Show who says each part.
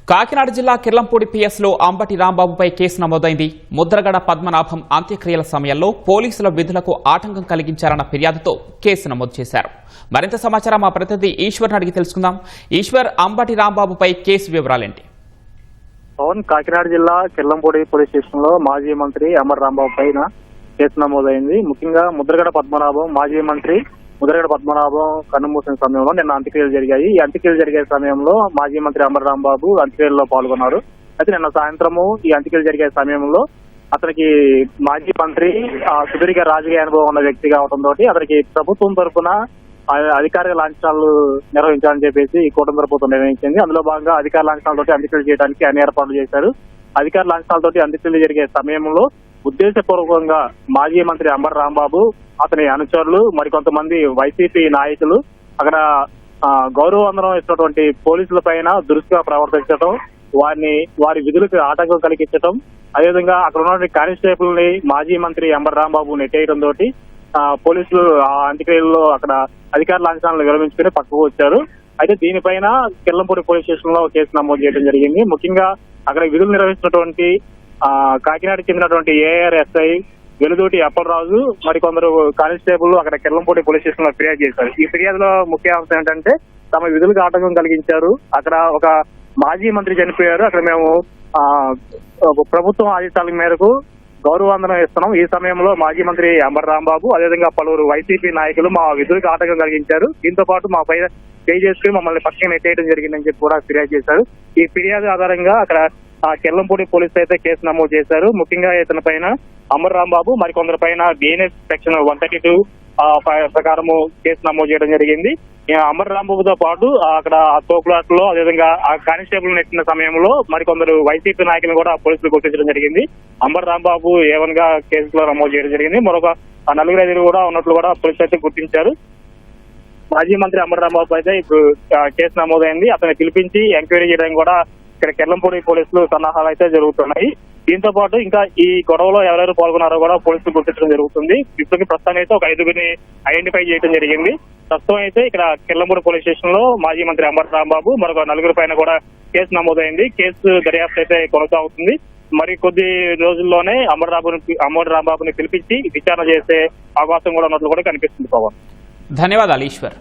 Speaker 1: కాకినాడ జిల్లా కిర్లంపూడి పిఎస్లో అంబటి రాంబాబుపై కేసు నమోదైంది. ముద్రగడ పద్మనాభం అంత్యక్రియల సమయంలో పోలీసుల విధులకు ఆటంకం కలిగించారన్న ఫిర్యాదుతో కేసు నమోదు చేశారు. మరింత సమాచారం మా ప్రతినిధి ఈశ్వర్ని అడిగి తెలుసుకుందాం. ఈశ్వర్, అంబటి రాంబాబుపై కేసు వివరాలేంటి?
Speaker 2: పవన్, కాకినాడ జిల్లా కిర్లంపూడి పోలీస్ స్టేషన్ లో మాజీ మంత్రి అంబటి రాంబాబు పైన కేసు నమోదైంది. ముఖ్యంగా ముద్రగడ పద్మనాభం, మాజీ మంత్రి ముద్రగడ పద్మనాభం కన్నుమూసిన సమయంలో నిన్న అంత్యక్రియలు జరిగాయి. ఈ అంత్యక్రియలు జరిగే సమయంలో మాజీ మంత్రి అంబటి రాంబాబు అంత్యక్రియల్లో పాల్గొన్నారు. అయితే నిన్న సాయంత్రము ఈ అంత్యక్రియలు జరిగే సమయంలో అతనికి మాజీ మంత్రి సుదీర్ఘ రాజకీయ అనుభవం ఉన్న వ్యక్తి కావడంతో అతనికి ప్రభుత్వం తరఫున అధికారిక లాంఛనాలు నిర్వహించాలని చెప్పేసి ఈ కూటమి ప్రభుత్వం నిర్ణయించింది. అందులో భాగంగా అధికార లాంఛనాలతోటి అంత్యక్రియలు చేయడానికి అన్ని ఏర్పాట్లు చేశారు. అధికార లాంఛనాలతోటి అంత్యక్రియలు జరిగే సమయంలో ఉద్దేశపూర్వకంగా మాజీ మంత్రి అంబటి రాంబాబు, అతని అనుచరులు, మరికొంతమంది వైసీపీ నాయకులు అక్కడ గౌరవవందనం ఇచ్చినటువంటి పోలీసుల పైన దురుసుగా ప్రవర్తించడం, వారి విధులకు ఆటంకం కలిగించడం, అదేవిధంగా అక్కడ ఉన్నటువంటి కానిస్టేబుల్ ని మాజీ మంత్రి అంబటి రాంబాబు నెట్టేయడం తోటి పోలీసులు ఆ అంత్యక్రియల్లో అక్కడ అధికార లాంఛనాలను విరమించుకుని పక్కకు వచ్చారు. అయితే దీనిపైన కిర్లంపూడి పోలీస్ స్టేషన్ లో కేసు నమోదు చేయడం జరిగింది. ముఖ్యంగా అక్కడ విధులు నిర్వహిస్తున్నటువంటి కాకినాడకి చెందినటువంటి ఏఆర్ఎస్ఐ వెలుదోటి అప్పలరాజు, మరికొందరు కానిస్టేబుల్ అక్కడ కిర్లంపూడి పోలీస్ స్టేషన్ లో ఫిర్యాదు చేశారు. ఈ ఫిర్యాదులో ముఖ్య అంశం ఏంటంటే తమ విధులకు ఆటంకం కలిగించారు, అక్కడ ఒక మాజీ మంత్రి చనిపోయారు, అక్కడ మేము ప్రభుత్వం ఆదేశాల మేరకు గౌరవవందనం ఇస్తున్నాం. ఈ సమయంలో మాజీ మంత్రి అంబటి రాంబాబు, అదేవిధంగా పలువురు వైసీపీ నాయకులు మా విధులకు ఆటంకం కలిగించారు, దీంతో పాటు మా పై పే చేసుకుని మమ్మల్ని పక్కన నెట్టేయడం జరిగిందని చెప్పి కూడా ఫిర్యాదు చేశారు. ఈ ఫిర్యాదు ఆధారంగా అక్కడ కిర్లంపూడి పోలీసులు అయితే కేసు నమోదు చేశారు. ముఖ్యంగా ఇతని పైన అంబటి రాంబాబు, మరికొందరి పైన బిఎన్ఎస్ సెక్షన్ 132 ప్రకారము కేసు నమోదు చేయడం జరిగింది. అంబటి రాంబాబుతో పాటు అక్కడ తోపులాట్ లో అదేవిధంగా ఆ కానిస్టేబుల్ నెట్టిన సమయంలో మరికొందరు వైసీపీ నాయకులను కూడా పోలీసులు గుర్తించడం జరిగింది. అంబటి రాంబాబు A1 గా కేసులో నమోదు చేయడం జరిగింది. మరొక 4 కూడా ఉన్నట్లు కూడా పోలీసులు అయితే గుర్తించారు. మాజీ మంత్రి అంబటి రాంబాబు అయితే ఇప్పుడు కేసు నమోదైంది. అతన్ని పిలిపించి ఎంక్వైరీ చేయడానికి కూడా ఇక్కడ కిర్లంపూడి పోలీసులు సన్నాహాలు అయితే జరుగుతున్నాయి. దీంతో పాటు ఇంకా ఈ గొడవలో ఎవరెవరు పాల్గొన్నారో కూడా పోలీసులు గుర్తించడం జరుగుతుంది. ఇప్పటికి ప్రస్తుతం అయితే ఒక 5గురిని ఐడెంటిఫై చేయడం జరిగింది. ప్రస్తుతం అయితే ఇక్కడ కిర్లంపూడి పోలీస్ స్టేషన్ లో మాజీ మంత్రి అంబటి రాంబాబు, మరొక 4 పైన కూడా కేసు నమోదైంది. కేసు దర్యాప్తు అయితే కొనసాగుతుంది. మరి కొద్ది రోజుల్లోనే అంబటి రాంబాబుని పిలిపించి విచారణ చేసే అవకాశం కూడా ఉన్నట్లు కూడా కనిపిస్తుంది. పవన్,
Speaker 1: ధన్యవాదాలు ఈశ్వర్.